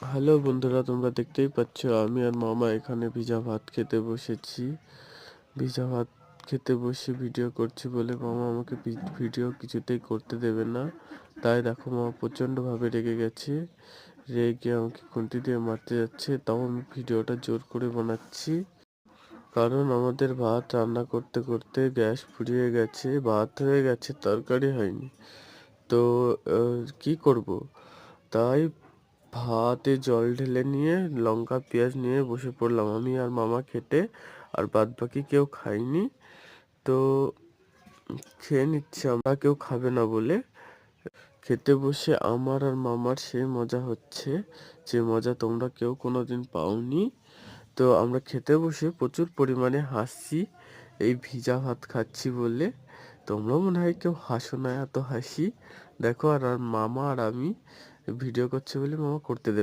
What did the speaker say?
Hello বন্ধুরা, তোমরা দেখতেই পাচ্ছ আমি আর মামা এখানে ভিজা ভাত খেতে বসেছি। ভিজা ভাত খেতে বসে ভিডিও করছি বলে মামা আমাকে ভিডিও কিছুতেই করতে দেবে না। তাই দেখো মামা প্রচণ্ডভাবে রেগে গেছে। রেগে আমাকে খুন্তি দিয়ে মারতে যাচ্ছে, তাও আমি ভিডিওটা জোর করে বানাচ্ছি। কারণ আমাদের ভাত রান্না করতে করতে গ্যাস ফুরিয়ে গেছে, ভাত হয়ে গেছে, তরকারি হয়নি। তো কি করব? তাই ভাতে জল ঢেলে নিয়ে লঙ্কা পেঁয়াজ নিয়ে বসে পড়লাম আমি আর মামা খেতে। আর বাদ বাকি কেউ খাইনি। তো খেয়ে নিচ্ছে, আমরা কেউ খাবে না বলে। খেতে বসে আমার আর মামার সেই মজা হচ্ছে যে মজা তোমরা কেউ কোনোদিন পাওনি। তো আমরা খেতে বসে প্রচুর পরিমাণে হাসছি এই ভিজা ভাত খাচ্ছি বলে। তোমরা মনে হয় কেউ হাসো না, এত হাসি। দেখো আর আর মামা আর আমি ভিডিও করছে বলে মামা করতে দেবে।